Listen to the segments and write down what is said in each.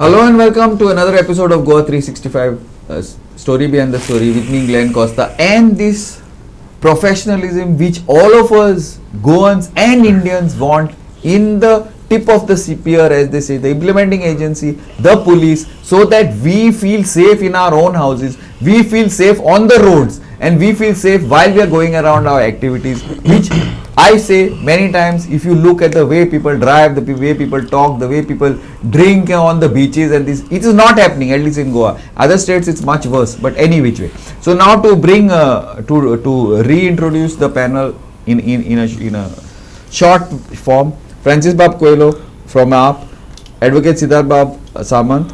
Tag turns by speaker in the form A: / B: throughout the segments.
A: Hello and welcome to another episode of GOA365, Story Behind the Story with me, Glenn Costa, and this professionalism which all of us Goans and Indians want in the tip of the spear, as they say, the implementing agency, the police, so that we feel safe in our own houses, we feel safe on the roads, and we feel safe while we are going around our activities, which I say many times, if you look at the way people drive, the way people talk, the way people drink on the beaches, and this, it is not happening, at least in Goa. Other states it's much worse, but any which way. So now to bring, to reintroduce the panel in a short form, Francis Bab Coelho from AAP, Advocate Siddharth Bab Samant,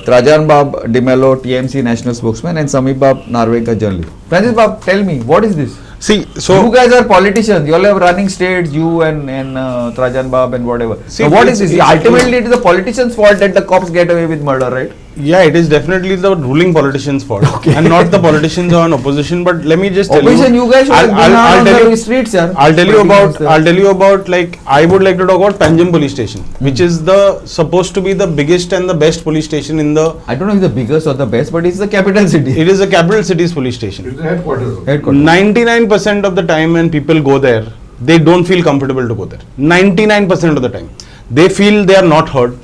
A: Trajan Bab DeMello, TMC National Spokesman, and Samir Bab Narvekar journalist. Francis Bab, tell me, what is this?
B: See, so
A: you guys are politicians. You all are running states. You and Trajan Bab and whatever. See, so what is this? Ultimately, it is the politicians' fault that the cops get away with murder, right?
B: Yeah, it is definitely the ruling politicians' fault, and not the politicians on opposition. But let me just tell
A: opposition, you guys should
B: I'll
A: tell you streets, sir.
B: I'll tell you about like I would like to talk about Panjim police station, which is the supposed to be the biggest and the best police station in the.
A: I don't know if it's the biggest or the best, but it's the capital city.
B: It is the capital city's police station.
C: It's the headquarters.
B: 99% of the time when people go there, they don't feel comfortable to go there. 99% of the time, they feel they are not heard.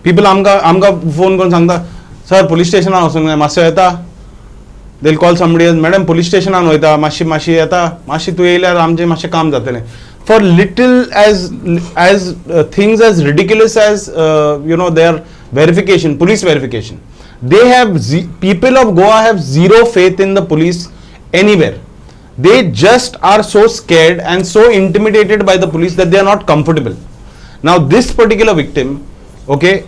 B: People amga phone करून सांगता sir police station aan वचूंक जाय मातसो येता. They'll call somebody else, madam police station aan वयता मातशी येता मातशी तूं येयल्यार आमचें मातशें काम जातलें. For little as things as ridiculous as their verification, police verification, they have people of Goa have zero faith in the police anywhere. They just are so scared and so intimidated by the police that they are not comfortable. Now this particular victim,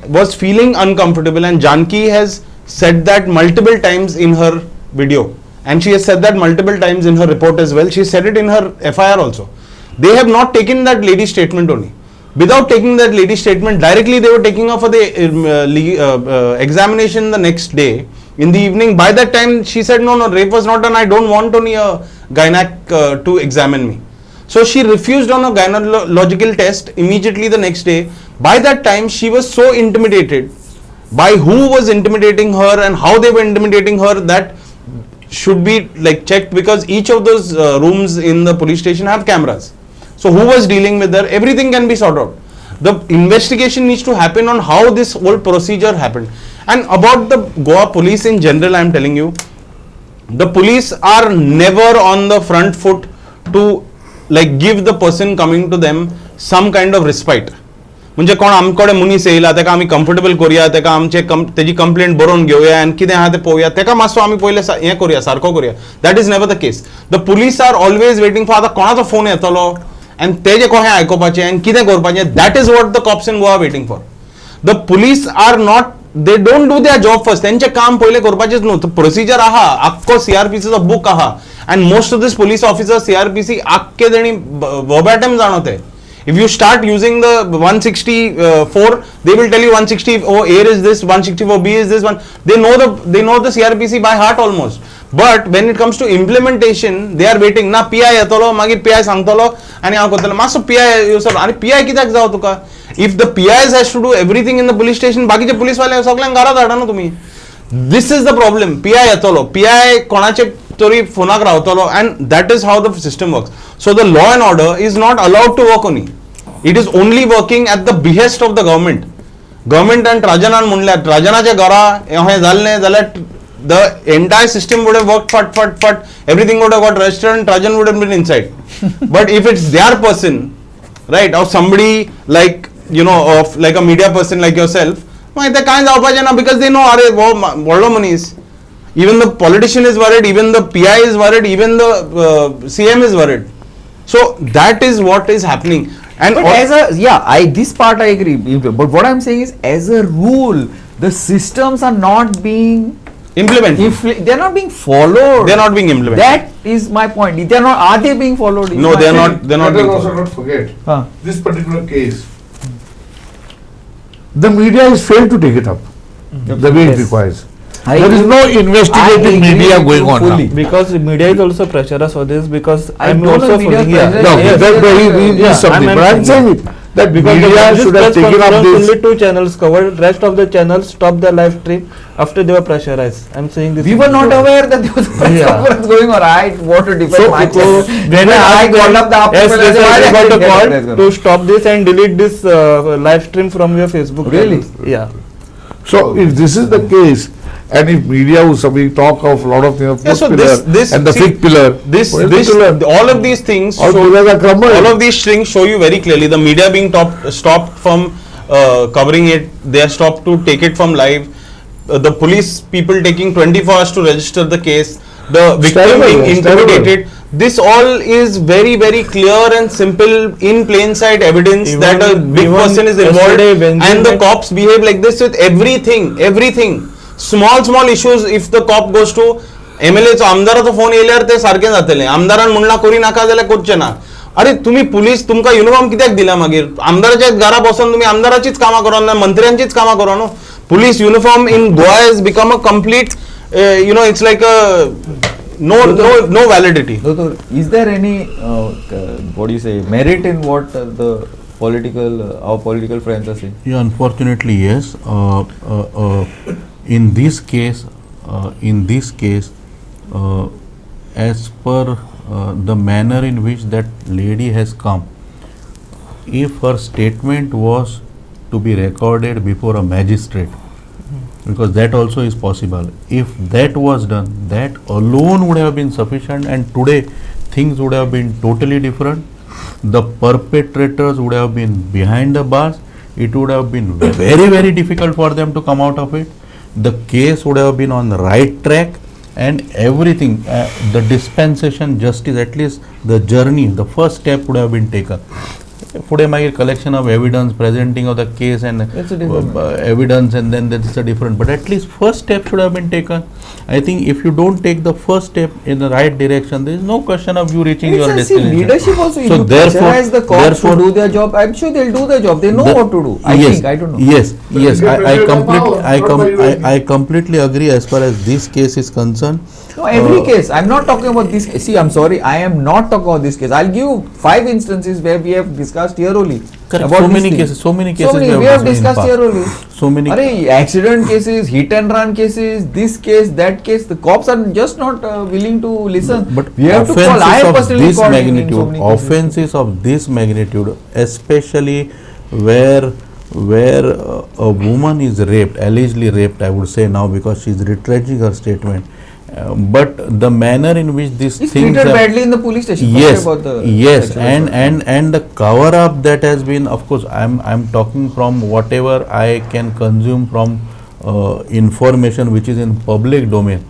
B: was feeling uncomfortable, and Janki has said that multiple times in her video, and she has said that multiple times in her report as well. She said it in her FIR also. They have not taken that lady's statement only. Without taking that lady's statement directly, they were taking off for the examination the next day in the evening. By that time, she said, no, rape was not done. I don't want only a gynac to examine me. So she refused on a gynecological test immediately the next day. By that time, she was so intimidated by who was intimidating her and how they were intimidating her, that should be like checked, because each of those rooms in the police station have cameras. So who was dealing with her? Everything can be sorted out. The investigation needs to happen on how this whole procedure happened. And about the Goa police in general, I am telling you, the police are never on the front foot to like give the person coming to them some kind of respite. म्हणजे कोण आमकडे मनीस येयला तेका आमी comfortable करूया, तेका आमचे तेजी कंप्लेंट बरोवन घेवया आनी कितें आहा तें पळोवया, तेका मातसो आमी पयले हें करूया, सारको करूया. That is never the case. The police are always waiting for आतां कोणाचो फोन येतलो आनी तेजे कशें आयकोपाचें आनी कितें करपाचें. That is what the cops in Goa waiting for. The police are not, they don't do their job first. त्यांचे काम पहिले करपाचेच न्हू. प्रोसिजर आहा, आख्खो सीआरपीसीचो बुक आहा, and most of this police officers CRPC आख्खे तेणी verbatim जाणोते. If you start using the 164, they will tell you 160 A is this, 164 B is this one. They know the CRPC by heart almost. But when it comes to implementation, they are waiting. Na PI येतलो, मागीर PI सांगतलो आनी हांव करतलो. मातसो PI user आनी PI कित्याक जाव तुका? If the PIs has to do everything in the police station, बाकीचे police वाले सगळ्यांक घरात धाडा न्हू तुमी. This is the problem. PI येतलो, PI कोणाचे तरी फोनाक रावतलो, and that is how the system works. So the law and order is not allowed to work only. It is only working at the behest of the government. Government and Trajanan म्हणल्यार Trajanaचे घरा हे जाल्ले जाल्यार the entire system would have worked fat. Everything would have got registered and Trajan would have been inside. But if it's their person, right, or somebody like of like a media person like yourself, they can't जावपाचे ना, because they know अरे व्हडलो मनीस. Even the politician is worried, even the PI is worried, even the CM is worried. So that is what is happening. And
A: but this part I agree. But what I'm saying is, as a rule, the systems are not being
B: implemented.
A: They're not being followed.
B: They're not being implemented.
A: That is my point. They're not. Are they being followed?
B: No, they're not. They're not being
C: also
B: followed.
C: not forget this particular case. The media has failed to take it up the way it requires. There is no investigative media going on now.
D: Because the media is also pressurized for this, because I'm
A: also
D: following
A: but I'm saying
C: that
D: because the
C: media should have
D: press
C: taken up
D: conference
C: this.
D: only 2 channels covered, rest of the channels stopped the live stream after they were pressurized. I'm saying this.
A: We were not aware that there was a press
D: Yeah.
A: conference going on. I want to defend my
D: So when I
A: called up the
D: yes,
A: people,
D: yes,
A: why
D: I
A: they
D: got a
A: didn't get
D: call
A: press
D: to
A: conference?
D: stop this and delete this live stream from your Facebook.
A: Really?
D: channels. Yeah.
C: So if this is the case, and if media will we talk of a lot of things,
B: Yeah, so
C: pillar
B: this
C: and the
B: see,
C: fifth pillar,
B: this
C: what is the pillar?
B: all of these things
C: All pillars are crumbled.
B: all of these things show you very clearly the media being stopped from covering it. They are stopped to take it from live. The police people taking 24 hours to register the case. The
C: It's
B: victim
C: terrible,
B: being
C: it's terrible.
B: intimidated. This all is very, very clear and simple in plain sight evidence
D: Even-
B: that a big
D: even
B: person is involved,
D: yesterday when they
B: and the
D: met-
B: cops behave like this with everything. Small issues. If the cop goes to MLA चा आमदाराचो phone येयल्यार ते सारखे जातले. आमदारान म्हणला करी नाका जाल्यार करचे ना. अरे तुम्ही पुलीस तुमका युनिफॉर्म कित्याक दिला मागीर आमदाराच्या घरा बसून तुम्ही आमदाराचीच कामा करा ना मंत्र्यांचीच कामा करा न्हू. Police uniform in Goa has become a complete it's like a no validity.
A: Doctor, is there any what do you say merit in what the our political friends are saying?
E: Yeah, unfortunately, yes. In this case, as per the manner in which that lady has come, if her statement was to be recorded before a magistrate, because that also is possible. If that was done, that alone would have been sufficient, and today things would have been totally different. The perpetrators would have been behind the bars. It would have been very difficult for them to come out of it. The case would have been on the right track, and everything, the dispensation justice, at least the journey, the first step would have been taken. Today my collection of evidence, presenting of the case and
A: That's a different
E: evidence, and then that's a different, but at least first step should have been taken. I think if you don't take the first step in the right direction, there is no question of you reaching your
A: It's a
E: destination.
A: leadership also. If
E: So
A: you
E: therefore-
A: pressurize the cops to
E: therefore-
A: do their job, I'm sure they'll do their job. They know what to do. I
E: Yes,
A: think, I don't know.
E: Yes,
C: But they
E: I
C: pressure them
E: completely,
C: out, not by you.
E: I completely agree as far as this case is concerned.
A: No, every case. I'm not talking about this case. See, I'm sorry. I am not talking about this case. I'll give you 5 instances where we have discussed here only.
E: Correct.
A: About
E: So
A: this
E: many
A: thing.
E: cases, so many
A: So
E: cases
A: many, we have
E: seen in
A: discussed
E: past.
A: here only.
E: So many.
A: Arey, accident cases, hit and run cases, this case, that case. The cops are just not willing to listen.
E: But
A: we have to call. I have
E: offences of
A: personally
E: this
A: called in
E: magnitude,
A: so many cases.
E: offences of this magnitude, especially where a woman is raped, allegedly raped, I would say now, because she is retrenching her statement. But the manner in which these
A: It's
E: things
A: treated
E: are,
A: badly in the police station.
E: yes,
A: Forget about the
E: yes,
A: sexual
E: and
A: assault.
E: the cover up that has been, of course, I'm talking from whatever I can consume from information which is in public domain.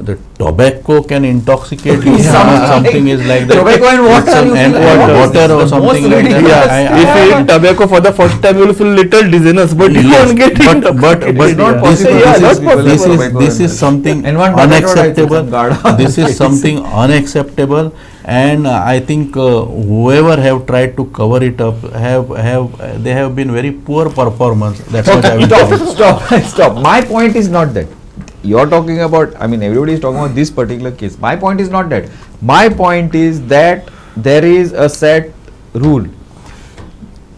E: The tobacco can intoxicate you. Something is like that.
A: Tobacco and water,
E: Some-
A: you
E: and
A: feel
E: water or
A: the
E: something
A: most
E: like that.
A: ridiculous.
D: If you eat tobacco for the first time, you will feel little dizziness, but you
E: Yes,
D: won't get
E: but
A: It's not
E: this,
A: possible.
D: Yeah, not possible.
E: this is something
A: And one potato
E: unacceptable.
A: died, some
E: This is something unacceptable, and I think whoever have tried to cover it up they have been very poor performance. That's what I will say.
A: Stop. My point is not that. You're talking about, I mean, everybody is talking about this particular case. My point is not that. My point is that there is a set rule.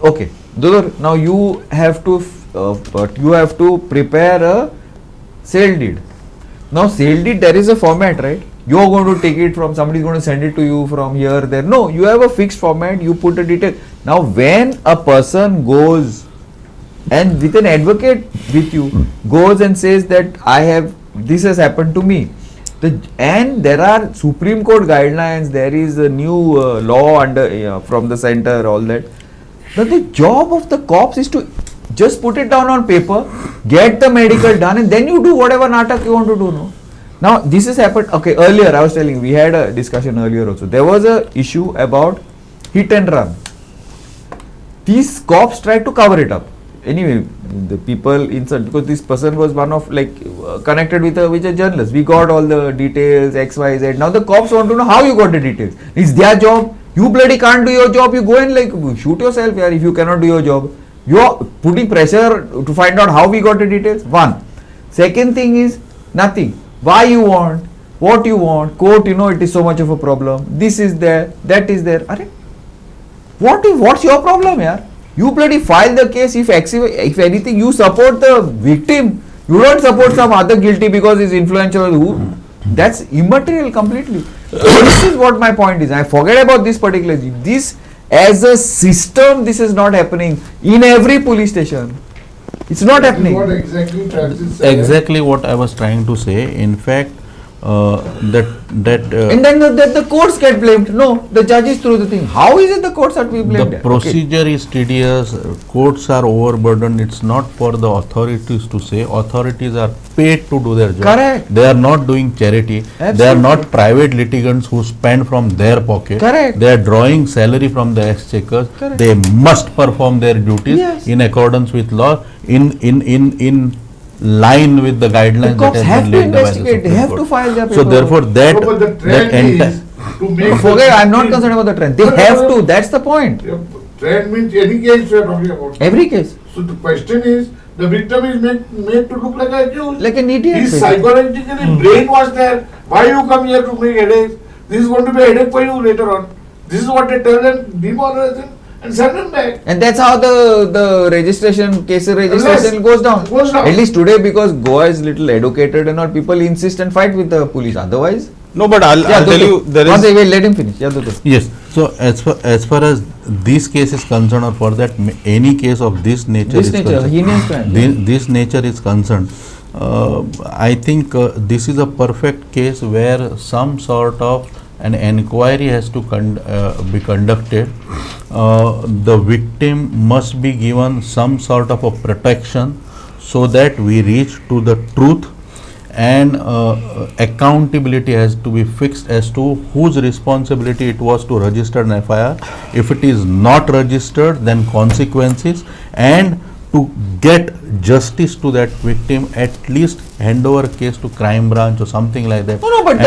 A: Okay, Dudar, now you have to prepare a sale deed. Now, sale deed, there is a format, right? You are going to take it from, somebody is going to send it to you from here, there. No, you have a fixed format, you put a detail. Now, when a person goes and with an advocate with you goes and says that this has happened to me, and there are Supreme Court guidelines, there is a new law under from the center, all that. But the job of the cops is to just put it down on paper, get the medical done, and then you do whatever natak you want to do. No. Now this has happened. Okay, earlier I was telling, we had a discussion earlier also. There was a issue about hit and run. These cops tried to cover it up. Anyway, the people inside, because this person was one of connected with a journalist. We got all the details, X, Y, Z. Now the cops want to know how you got the details. It's their job. You bloody can't do your job. You go and shoot yourself here if you cannot do your job. You are putting pressure to find out how we got the details. One. Second thing is nothing. Why you want? What you want? Court, it is so much of a problem. This is there. That is there. What's your problem here? You bloody file the case. If anything, you support the victim. You don't support some other guilty because he's influential. That's immaterial completely. This is what my point is. I forget about this particular. This as a system, this is not happening in every police station. It's not happening.
C: What exactly Francis said.
E: Exactly what I was trying to say. In fact,
A: And then the courts get blamed. No, the judges through the thing. How is it the courts are to be blamed?
E: the procedure is tedious, courts are overburdened. It's not for the authorities to say. Authorities are paid to do their job.
A: Correct.
E: They are not doing charity. They are
A: Absolutely.
E: not private litigants who spend from their pocket.
A: Correct.
E: They are drawing salary from the exchequers.
A: Correct.
E: They must perform their duties
A: Yes.
E: in accordance with law, in line with the guidelines
A: The cops
E: that
A: have
E: have
A: to
E: been laid by the
A: investigate. They
E: Supreme
A: have to
E: Court.
A: file their
E: So
A: paperwork.
E: therefore that
C: No, but the
E: that
C: trend is to make
A: Forget, I'm not
C: the
A: concerned about the trend. They
C: No, no,
A: have
C: no.
A: to. That's the point.
C: Yeah, trend means any case we are talking about.
A: Every case.
C: So the question is, the victim is made to look like an accused.
A: Like an idiot.
C: He's
A: basically.
C: psychologically brainwashed there. Why you come here to make headaches? This is going to be a headache for you later on. This is what they tell them, demoralize them and send them back.
A: And that's how the registration, case registration goes down.
C: Goes down.
A: At least today, because Goa is little educated and all, people insist and fight with the police. Otherwise,
B: No, but I'll tell
A: Duttu.
B: you, there
A: One
B: is.
A: second, wait, let him finish. Yeah, Duttu.
E: Yes. So as far as this case is concerned, or for that any case of this nature
A: This
E: is
A: nature,
E: concerned,
A: heinous crime.
E: this nature is concerned, I think this is a perfect case where some sort of an inquiry has to be conducted. The victim must be given some sort of a protection so that we reach to the truth, and accountability has to be fixed as to whose responsibility it was to register an FIR. If it is not registered, then consequences, and to get justice to that victim, at least hand over case to crime branch or something like that.
A: No, but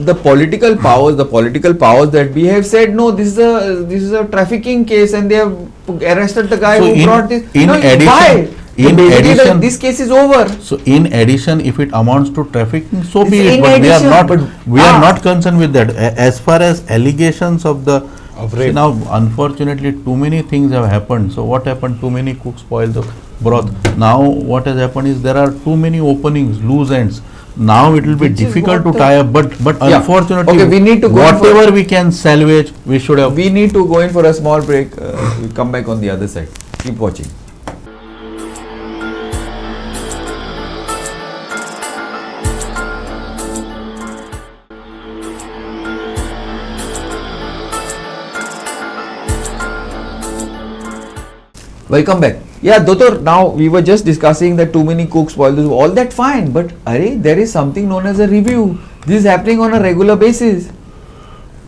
A: the political powers that we have said no, this is a trafficking case, and they have arrested the guy
E: So
A: who
E: in-
A: brought this.
E: in
A: No,
E: addition-
A: why?
E: in
A: Basically,
E: addition-
A: this case is over.
E: So in addition, if it amounts to trafficking, so be
A: It's
E: it.
A: in
E: But
A: addition,
E: we are
A: but-
E: not concerned with that. As far as allegations of the
B: Of
E: see,
B: rape.
E: now unfortunately too many things have happened. So what happened? Too many cooks spoil the broth. Now what has happened is there are too many openings, loose ends. Now it will be
A: Which is
E: difficult to
A: what
E: tie up. But
A: Yeah.
E: unfortunately,
A: Okay, we need to go in for-
E: whatever we can salvage, we should have.
A: We need to go in for a small break. We'll come back on the other side. Keep watching. Welcome back. Yeah, Doctor, now we were just discussing that too many cooks spoil the all that fine, but there is something known as a review. This is happening on a regular basis.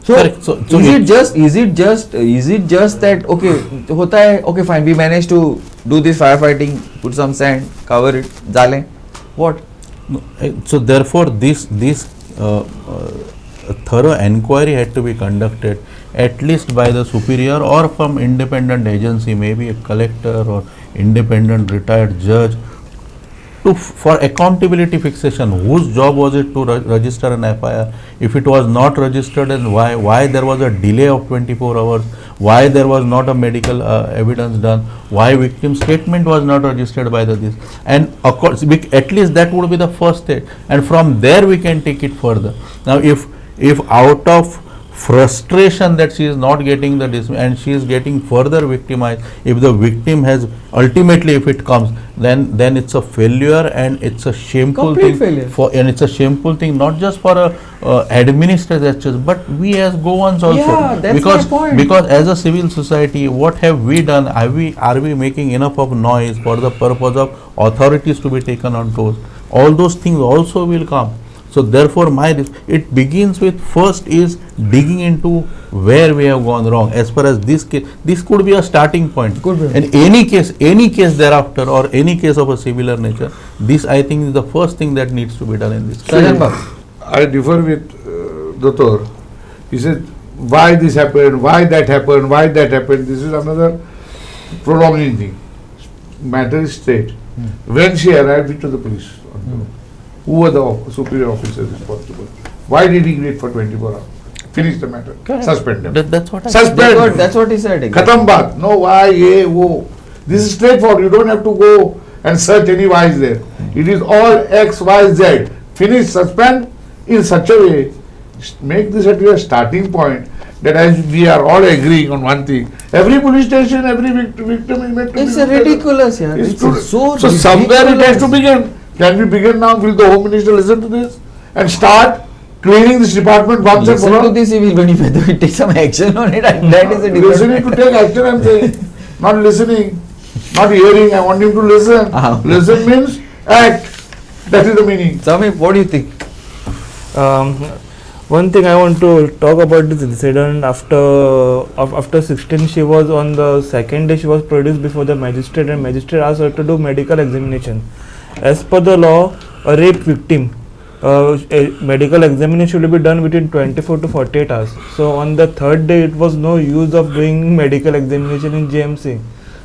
A: So,
E: Correct. So
A: is it just that okay, hota hai, okay fine, we managed to do this firefighting, put some sand, cover it, jale. What?
E: So therefore, this thorough inquiry had to be conducted at least by the superior or from independent agency, maybe a collector or independent retired judge, for accountability fixation. Whose job was it to register an FIR? If it was not registered, and why there was a delay of 24 hours? Why there was not a medical evidence done? Why victim statement was not registered by this? And of course, at least that would be the first step, and from there we can take it further. Now, if out of frustration that she is not getting the and she is getting further victimized, if the victim has ultimately, if it comes, then it's a failure, and it's a shameful
A: Complete
E: thing
A: failure.
E: and it's a shameful thing not just for administrators, but we as Goans also.
A: Yeah, that's my point.
E: Because as a civil society, what have we done? Are we making enough of noise for the purpose of authorities to be taken on toes? All those things also will come. So therefore, it begins with first is digging into where we have gone wrong. As far as this case, this could be a starting point.
A: Could be.
E: And any case thereafter, or any case of a similar nature, this I think is the first thing that needs to be done in this case.
A: Sajan Babu.
C: I differ with Dr. He said, why this happened, why that happened, why that happened. This is another prolonging thing. Matter is straight. When she arrived into the police, who were the superior officers responsible? Why did he wait for 24 hours? Finish the matter.
D: Correct.
C: Suspend them.
E: That's what I
C: Suspend.
A: That's what he said. Exactly.
C: Khatam baat. No why, ye, wo. This is straightforward. You don't have to go and search any why is there. It is all X, Y, Z. Finish, suspend in such a way. Make this at your starting point. That as we are all agreeing on one thing, every police station, every victim is made to
A: It's
C: be
A: ridiculous, yeah.
C: It's
A: It's
C: true.
A: so
C: So somewhere it has to
A: ridiculous.
C: begin. Can we begin now? Will the Home Minister listen to this and start cleaning this department once and for
A: Listen to
C: all?
A: this, he will whether we take some action on it. And that is a different.
C: Listening to take action, I'm saying. Not listening, not hearing. I want him to listen. Listen means act. That is the meaning.
A: Samir, what do you think?
D: One thing I want to talk about this incident. After 16, she was on the second day. She was produced before the magistrate, and magistrate asked her to do medical examination. As per the law, a rape victim, a medical examination should be done within 24 to 48 hours. So on the third day, it was no use of doing medical examination in JMC.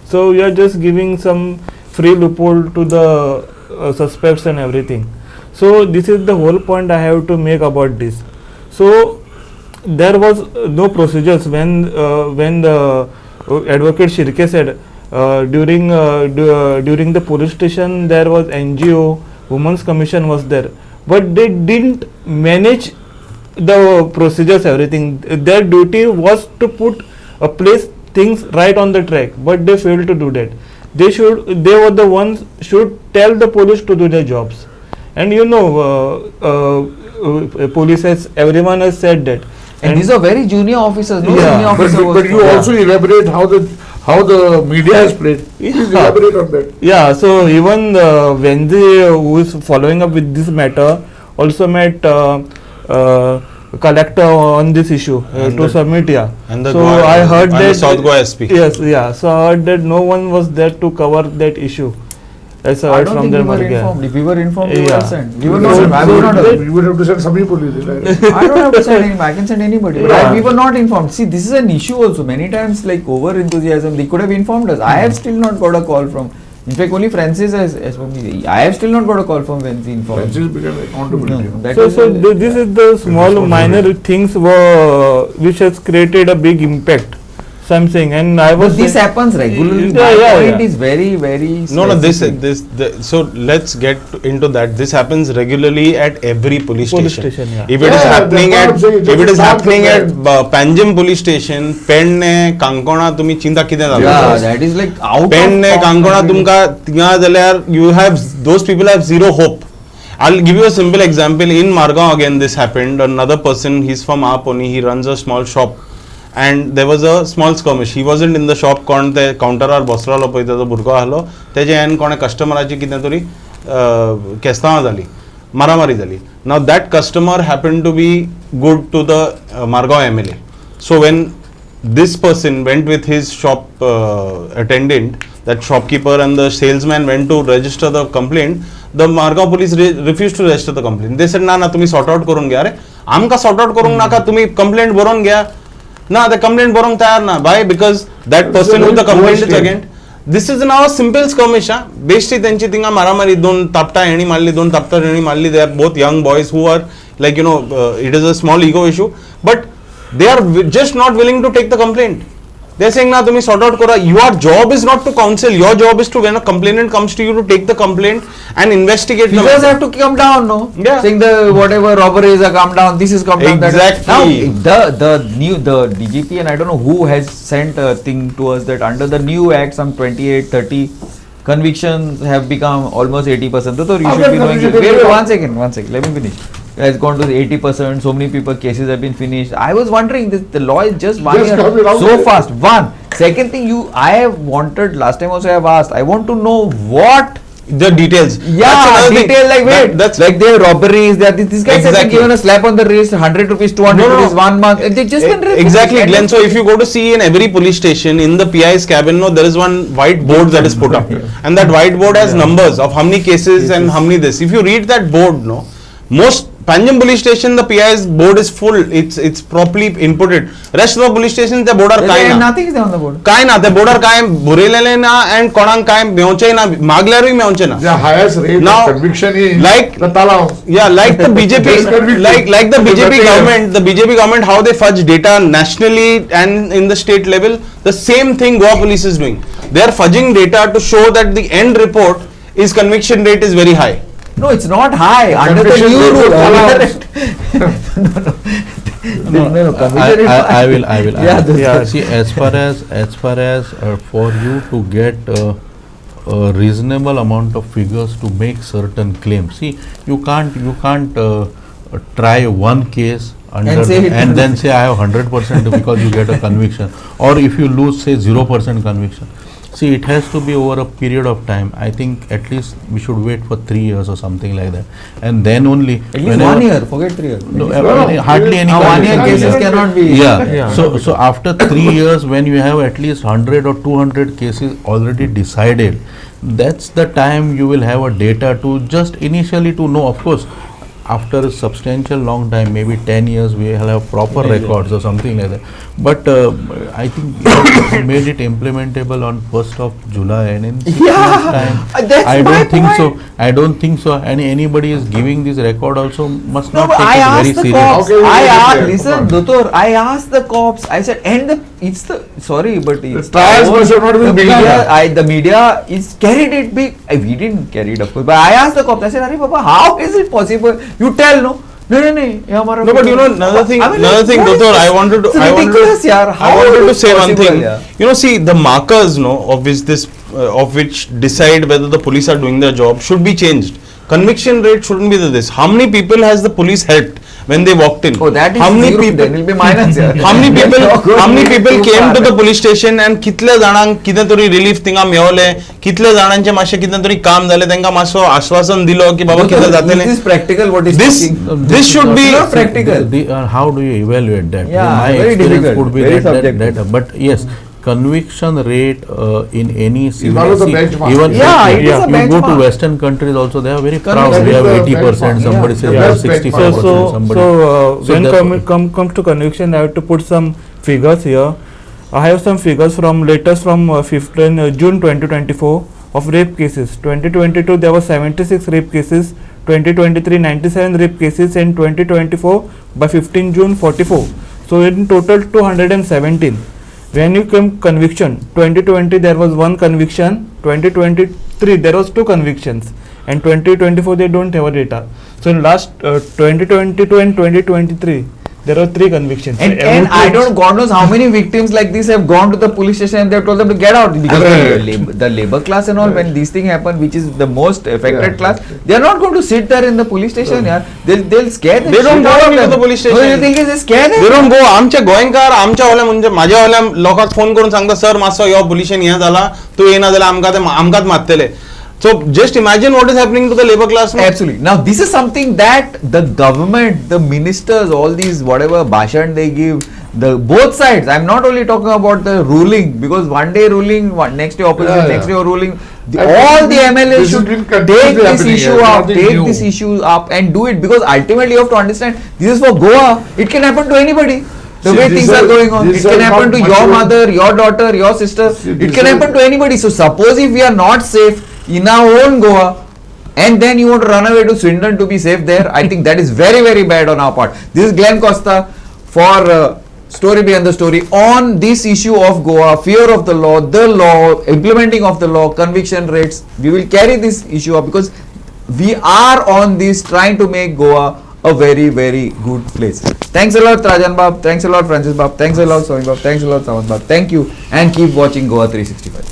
D: So we are just giving some free loophole to the suspects and everything. So this is the whole point I have to make about this. So there was no procedures when the advocate Shirke said during the police station there was NGO, Women's Commission was there, but they didn't manage the procedures, everything. Their duty was to place things right on the track, but they failed to do that. They were the ones should tell the police to do their jobs. And police has, everyone has said that.
A: And these are very junior officers. No
D: Yeah.
A: senior officer was
C: But you also elaborate how the media has played. Please elaborate on that.
D: Yeah, so even Wendy, who is following up with this matter, also met collector on this issue to submit. Yeah,
B: And the
D: so
B: Goa,
D: I heard
B: and
D: that
B: the South Goa SP.
D: Yes, yeah. So I heard that no one was there to cover that issue. As I
A: I
D: heard
A: don't
D: from
A: think
D: the
A: we were
D: Margao.
A: informed. If we were informed, we would
D: Yeah.
A: have sent. We were
D: So-
A: not. I would not have.
C: You would have to send some police. Right?
A: I don't have to send him. I can send anybody. But
D: Yeah.
A: we were not informed. See, this is an issue also. Many times, like over enthusiasm, they could have informed us. I have still not got a call from. In fact, only Francis has told me. I have still not got a call from Wendy informed.
C: Francis became accountability.
A: No, that
D: So,
A: is
D: this is the small minor things which has created a big impact. So I'm saying, and I was
A: But this
D: saying-
A: happens regularly.
D: Yeah,
A: My
D: yeah,
A: point
D: yeah.
A: is very, very.
B: No,
A: specific.
B: so let's get into that. This happens regularly at every police station.
D: Yeah.
B: If it is
C: Yeah,
B: happening
C: that's what
B: at,
C: I'm saying.
B: if it is
C: Just
B: happening
C: start
B: at
C: from
B: Panjim police station, Penne, Kankona, तुम्ही चिंता किती
A: Yeah,
B: झाला?
A: that is like out
B: Penne,
A: of
B: Kankona, तुमका तिंगा जाल्यार you have, those people have zero hope. I'll give you a simple example. In Margao again, this happened. Another person, he's from Aponi, he runs a small shop. And there was a small skirmish. He wasn't in the shop. कोण ते काउंटरार बसरालो पळय तेजो भुरगो आसलो तेजे N कोणे कस्टमराची कितें तरी केस्तांवां जाली मारामारी जाली. Now that customer happened to be good to the Margao MLA. So when this person went with his shop attendant, that shopkeeper and the salesman went to register the complaint, the Margao police refused to register the complaint. They said ना तुम्ही sort out करून घ्या रे आमका sort out करूंक नाका तुम्ही complaint बरोवन घ्या ना the complaint बरोवंक तयार ना. Why? Because that person who the complaint is against, this is now a simple skirmish. Basically त्यांची तिंगा मारामारी दोन तापटा हेणी मारली दोन तापटा हेणी मारली. They are both young boys who are like it is a small ego issue, but they are just not willing to take the complaint. They are saying ना तुम्ही sort out करा. Your job is not to counsel. Your job is to, when a complainant comes to you, to take the complaint and investigate.
A: Figures have to come down, no?
B: Yeah.
A: Saying the whatever robberies are come down, this is come down.
B: Exactly.
A: Now the DGP and I don't know who has sent a thing to us that under the new act some 28-30 convictions have become almost 80%. So you should be knowing. Wait, one second. Let me finish. Has gone to 80%. So many people cases have been finished. I was wondering this. The law is just one
C: Just
A: year
C: coming out
A: so
C: there.
A: fast. One. Second thing, I have wanted last time also I have asked. I want to know what.
B: The details.
A: Yeah,
B: That's another thing.
A: detail like wait,
B: That's
A: like their robberies. These guys have been
B: Exactly.
A: given a slap on the wrist, 100 rupees, 200
B: No, no,
A: rupees,
B: no.
A: 1 month. And they just been
B: Exactly, Glenn. So if you go to see in every police station, in the PI's cabin, no, there is one white board that is put up, and that white board has numbers of how many cases and how many this. If you read that board, no, most Panjim police station, the PI's board is full. It's properly inputted. Rest of the police stations, the board are kind.
A: Nothing is there on the board.
B: काय ना ते border काय बुरेलेले ना and कोणाक काय मेवचे ना मागल्यारूय मेवचे ना.
C: The highest rate
B: Now,
C: of conviction is
B: like-
C: the Talav.
B: Yeah, like the BJP,
C: Just convicted.
B: like the BJP
C: Convicted.
B: government, how they fudge data nationally and in the state level, the same thing Goa police is doing. They are fudging data to show that the end report is conviction rate is very high.
A: No, it's not high. Under the
C: Conviction
A: new
C: rate
A: rule. No, conviction is
E: I
A: high.
E: will.
A: Yeah,
D: Yeah.
E: See, as far as for you to get a reasonable amount of figures to make certain claims, see, you can't try one case
A: And say it-
E: and then say I have 100% because you get a conviction, or if you lose, say 0% conviction. See, it has to be over a period of time. I think at least we should wait for 3 years or something like that, and then only.
A: At least 1 year. Forget 3 years.
E: No,
C: No,
E: hardly any.
A: 1 year
E: conviction.
A: cases cannot be.
E: Yeah.
D: Yeah.
E: So after 3 years, when you have at least 100 or 200 cases already decided, that's the time you will have a data to just initially to know. Of course, after a substantial long time, maybe 10 years, we will have proper records or something like that. But I think you made it implementable on 1st of July, and in 6
A: Yeah,
E: months' time,
A: that's
E: I
A: my
E: don't think so.
A: point.
E: I don't think so. And anybody is giving this record also must
A: No,
E: not
A: but
E: take
A: I
E: it very
A: asked the
E: serious.
A: cops.
C: Okay,
A: I
C: okay,
A: asked.
C: okay,
A: Listen,
C: come on.
A: Doctor. I asked the cops. I said, and it's the sorry, but it's
C: trials must have not been
A: the
C: big
A: media.
C: enough.
A: The media is carried it big. We didn't carry it, of course. But I asked the cops. I said, Arey Baba, how is it possible? You tell no. No. ये हमारा
B: No, but you know another thing,
A: I mean, like, what is
B: Doctor,
A: this?
B: I wanted to,
A: It's
B: I
A: ridiculous, yaar. How
B: wanted
A: is
B: to
A: it
B: say one
A: possible,
B: thing.
A: yaar?
B: You know, see the markers, of which decide whether the police are doing their job should be changed. Conviction rate shouldn't be this. How many people has the police helped when they walked in?
A: Oh, that is
B: how many
A: zero.
B: people?
A: Then will be minus, yaar.
B: How many people?
A: You're going
B: How many
A: too
B: people came
A: far.
B: to the police station and कितले जाणांक कितें तरी relief थिंगा मेवले, कितले जाणांचे मातशे कितें तरी काम जाले, तांकां मातसो आश्वासन दिलो की बाबा कितें
A: Is
B: जातलें.
A: this practical? What is
B: This
A: talking?
B: this should be
A: not practical.
E: How do you evaluate that?
A: Yeah,
E: My
A: very
E: experience
A: difficult,
E: could be
A: very
E: that,
A: subjective.
E: but yes, conviction rate in any civil,
C: one of the
E: see,
C: benchmarks.
E: even
A: Yeah, it is a
E: you go to
A: benchmark.
E: Western countries also, they are very proud.
A: Conviction
E: We have
C: is a
E: 80%,
C: benchmark.
E: somebody
A: Yeah.
E: says
C: Yeah.
E: we have
C: Best
E: 65%,
D: So
E: somebody.
D: when
E: that-
D: comes to conviction, I have to put some figures here. I have some figures from latest from 15 June 2024 of rape cases. 2022 there were 76 rape cases. 2023 97 rape cases, and 2024 by 15 June 44. So in total 217. When you come conviction, 2020 there was 1 conviction, 2023 there was 2 convictions, and 2024 they don't have a data. So in last 2022 and 2023 there were 3 convictions.
A: And
D: So
A: I don't, God knows how many victims like this have gone to the police station and they've told them to get out because the labor class and all, when these things happen, which is the most affected
C: Yeah.
A: class, they are not going to sit there in the police station. Yeah. They'll scare the
B: They don't
A: shit
B: go
A: out of
B: into
A: them.
B: the police
A: No,
B: station.
A: you think they scare them?
B: They don't go. आमच्या गोंयकार आमच्या वाल्या म्हणजे माझ्या वाल्या लोकांक phone करून सांगता सर मातसो यो पुलिशेन हे जाला तू येना जाल्यार आमकांच मारतले. So just imagine what is happening to the labor class now.
A: Absolutely. Now this is something that the government, the ministers, all these whatever bhashan they give, the both sides. I'm not only talking about the ruling, because one day ruling, next day opposition,
C: Yeah,
A: next day
C: yeah.
A: ruling.
C: I
A: All
C: think
A: the MLAs
C: this has
A: should
C: been
A: take
C: continuously
A: this
C: happening
A: issue
C: here,
A: up,
C: nothing
A: take
C: new.
A: this issue up and do it, because ultimately you have to understand this is for Goa. It can happen to anybody. The
C: See,
A: way
C: these
A: things are going on,
C: these
A: it can
C: are
A: happen
C: not
A: to your
C: much-
A: mother, your daughter, your sister.
C: See,
A: It
C: these
A: can
C: are-
A: happen to anybody. So suppose if we are not safe in our own Goa, and then you want to run away to Swindon to be safe there, I think that is very, very bad on our part. This is Glenn Costa for Story Behind the Story on this issue of Goa, fear of the law, implementing of the law, conviction rates. We will carry this issue up because we are on this trying to make Goa a very, very good place. Thanks a lot, Rajan Bab. Thanks a lot, Francis Bab. Thanks a lot, Somi Bab. Thanks a lot, Samant Bab. Thank you, and keep watching Goa 365.